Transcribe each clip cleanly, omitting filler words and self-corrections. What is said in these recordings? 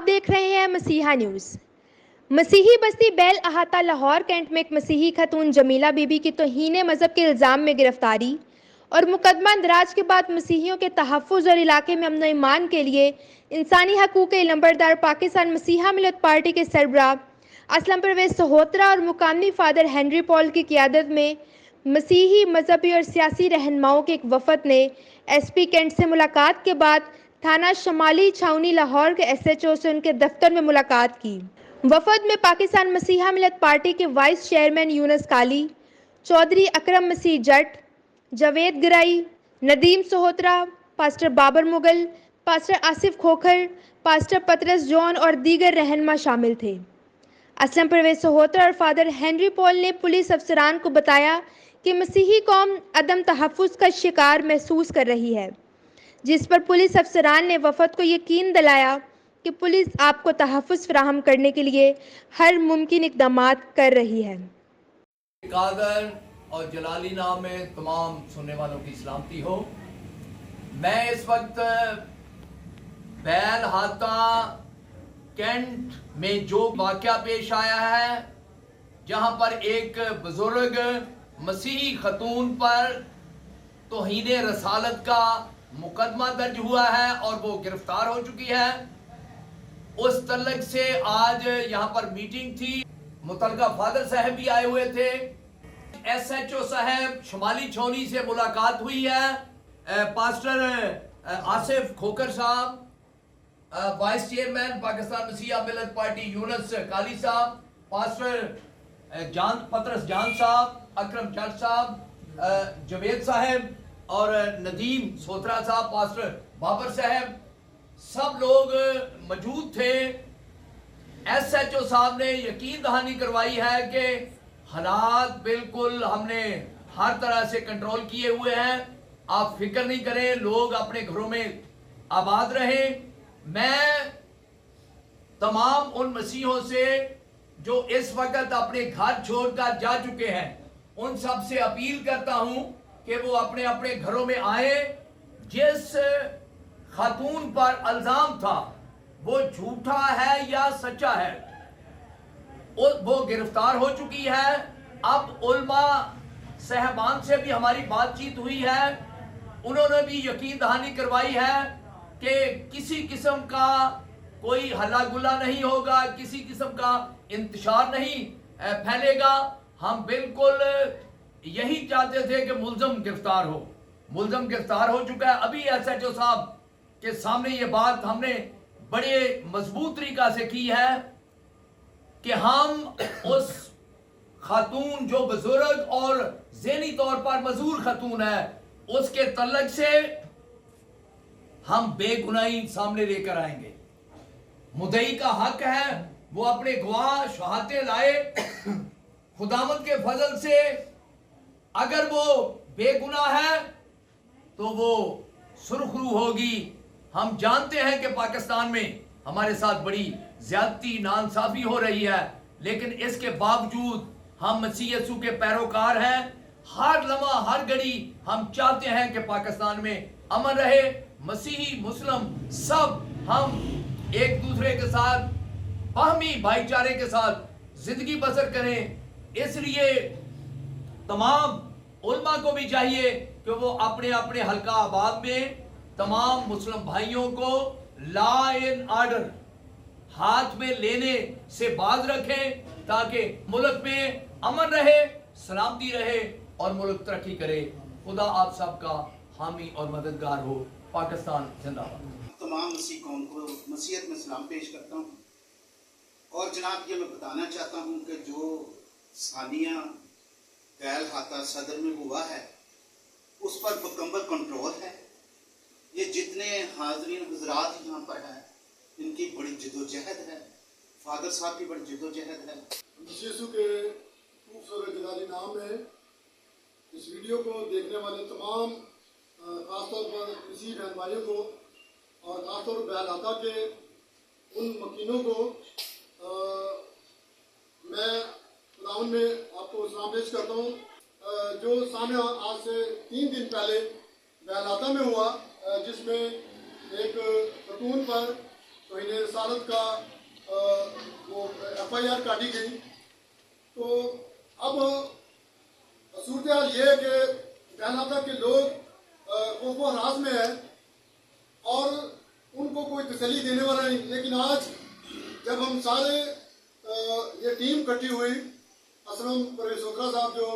देख रहे हैं मसीहा न्यूज़। मसीही बस्ती बैल अहाता लाहौर कैंट में एक मसीही खतून जमीला बीबी की तौहीन मज़हब के इल्ज़ाम में गिरफ्तारी और मुकदमा इंदराज के बाद मसीहियों के तहफ़्फ़ुज़ और इलाके में अमन व ईमान के लिए इंसानी हकूक़ के लंबरदार पाकिस्तान मसीहा मिलत पार्टी के सरबराह असलम परवेज़ सहोत्रा और मुकामी फादर हेनरी पॉल की क़ियादत में मसीही मजहबी और सियासी रहनुमाओं के एक वफ़द ने SP कैंट से मुलाकात के बाद थाना शमाली छावनी लाहौर के SHO से उनके दफ्तर में मुलाकात की। वफद में पाकिस्तान मसीहा मिलत पार्टी के vice chairman Younus Kali, Chaudhry Akram Masih Jat, Javed Girai, Nadeem Sahotra, pastor Babar Mughal, pastor Asif Khokhar, pastor Patras John और दीगर रहनुमा शामिल थे। असलम परवेज़ सहोत्रा और फादर हेनरी पॉल ने पुलिस अफसरान को बताया कि मसीही कौम अदम तहफ़्फ़ुज़ का शिकार महसूस कर रही है, जिस पर पुलिस अफसरान ने वफद को यकीन दिलाया कि पुलिस आपको तहफ़्फ़ुज़ फराहम करने के लिए हर मुमकिन इक़दामात कर रही है। कादर और जलाली नाम में तमाम सुनने वालों की सलामती हो। मैं इस वक्त बैल हाता कैंट में जो वाक़या पेश आया है, जहां पर एक बुजुर्ग मसीही खतून पर तौहीन रसालत का मुकदमा दर्ज हुआ है और वो गिरफ्तार हो चुकी है, उस तल्लक से आज यहाँ पर मीटिंग थी। मुतलका फादर साहब भी आए हुए थे, SHO साहब शमाली छावनी से मुलाकात हुई है, पास्टर आसिफ खोखर साहब, वाइस चेयरमैन पाकिस्तान मसीहा मिलत पार्टी यूनुस काली साहब, पास्टर पतरस जान साहब, अकरम जट साहब, जावेद साहब और नदीम सोत्रा साहब, पास्टर बाबर साहब, सब लोग मौजूद थे। SHO साहब ने यकीन दहानी करवाई है कि हालात बिल्कुल हमने हर तरह से कंट्रोल किए हुए हैं, आप फिक्र नहीं करें, लोग अपने घरों में आबाद रहें। मैं तमाम उन मसीहों से जो इस वक्त अपने घर छोड़कर जा चुके हैं, उन सब से अपील करता हूं कि वो अपने अपने घरों में आए। जिस खातून पर इल्जाम था वो झूठा है या सच्चा है, वो गिरफ्तार हो चुकी है। अब उल्मा साहबान से भी हमारी बातचीत हुई है, उन्होंने भी यकीन दहानी करवाई है कि किसी किस्म का कोई हल्ला गुल्ला नहीं होगा, किसी किस्म का इंतशार नहीं फैलेगा। हम बिल्कुल यही चाहते थे कि मुल्ज़म गिरफ्तार हो। मुल्ज़म गिरफ्तार हो चुका है। अभी SHO साहब के सामने ये बात हमने बड़े मजबूत तरीका से की है कि हम उस खातून जो बुजुर्ग और ज़हनी तौर पर मजूर खातून है, उसके तल्लक से हम बेगुनाही सामने लेकर आएंगे। मुद्दई का हक है वो अपने गवाह शहादतें लाए। खुदावंद के फजल से अगर वो बेगुनाह है तो वो सुरखरू होगी। हम जानते हैं कि पाकिस्तान में हमारे साथ बड़ी ज्यादती नाइंसाफी हो रही है, लेकिन इसके बावजूद हम मसीह यसू के पैरोकार हैं। हर लम्हा हर घड़ी हम चाहते हैं कि पाकिस्तान में अमन रहे, मसीही मुस्लिम सब हम एक दूसरे के साथ बाहमी भाईचारे के साथ जिंदगी बसर करें। इसलिए तमाम उल्मा को भी चाहिए कि वो अपने अपने हल्का आबाद में तमाम मुस्लिम भाइयों को लॉ एंड ऑर्डर हाथ में लेने से बाज रखें, ताकि मुल्क में अमन रहे, सलामती रहे और मुल्क तरक्की करे। खुदा आप सबका हामी और मददगार हो। पाकिस्तान जिंदाबाद। तमाम मसीह कौम को मसीहत में सलाम पेश करता हूँ और जनाब ये मैं बताना चाहता हूँ कि जो सानिया बैल हाता सदर में हुआ है उस पर मुकम्मल कंट्रोल है। ये जितने हाजरीन हजरात यहाँ पर हैं इनकी बड़ी जदोजहद है, फादर साहब की बड़ी जदोजहद है। मसीह यीशु के खूबसूरत जलाली नाम में इस वीडियो को देखने वाले तमाम खासतौर पर मसीह बहन भाइयों को और खासतौर पर बैल हाता के उन मकीनों को मैं खुदावंद में आपको सलाम पेश करता हूँ। जो सामने आज से 3 दिन पहले बैल हाता में हुआ, जिसमें एक खतून पर तौहीन रसालत का वो FIR काटी गई। तो अब सूरत हाल ये है कि बहल हाता के लोग खौफ व हरास में है और उनको कोई तसल्ली देने वाला नहीं। लेकिन आज जब हम सारे ये टीम इकट्ठी हुई, असलम परवेज सोतरा साहब जो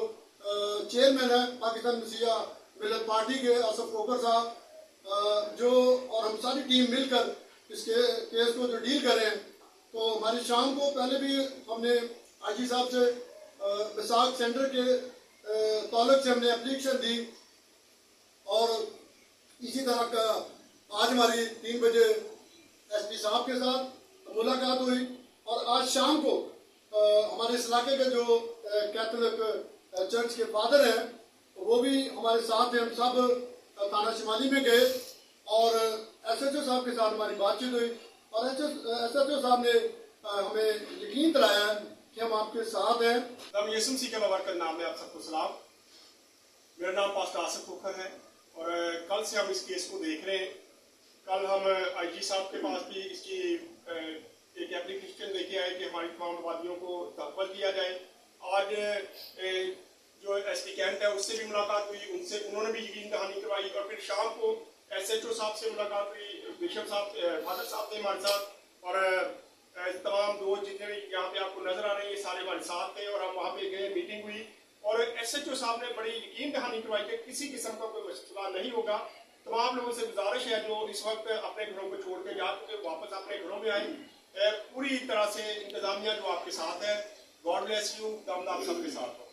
चेयरमैन है पाकिस्तान मसीहा मिलत पार्टी के, असफ कोकर साहब जो, और हम सारी टीम मिलकर इस केस को जो डील कर रहे हैं, तो हमारी शाम को पहले भी हमने IG साहब से मिसाक सेंटर के ताल्लुक से हमने एप्लीकेशन दी और इसी तरह का आज हमारी 3 बजे SP साहब के साथ मुलाकात हुई। और आज शाम को हमारे इस इलाके के जो कैथोलिक चर्च के फादर हैं वो भी हमारे साथ हैं। हम सब थाना शिमाली में गए और SHO साहब के साथ हमारी बातचीत हुई और SHO साहब ने हमें यकीन दिलाया कि हम आपके साथ हैं। रब यीशु मसीह के बाबरकत नाम में आप सबको सलाम। मेरा नाम पास्टर आसिफ खोखर है और कल से हम इस केस को देख रहे हैं। कल हम IG साहब के पास भी इसकी एक एप्लीकेशन लेके आए कि हमारी तमाम आबादियों को तहफ़्फ़ुज़ दिया जाए। आज जो SP कैंट है उससे भी मुलाकात हुई, उन्होंने भी यकीन दहानी करवाई और फिर शाम को SHO साहब से मुलाकात हुई, बिशप साहब फादर साहब थे हमारे साथ और तमाम दोस्त जितने भी यहाँ पे आपको नजर आ रहे हैं ये सारे हमारे साथ थे और हम वहाँ पे गए, मीटिंग हुई और SHO साहब ने बड़ी यकीन दहानी करवाई कि किसी किस्म का कोई मसला नहीं होगा। तमाम लोगों से गुजारिश है जो इस वक्त अपने घरों को छोड़ के जा चुके वापस अपने घरों में आए। पूरी तरह से इंतजामिया जो आपके साथ है। गॉड ब्लेस यू, आप सबके साथ हो।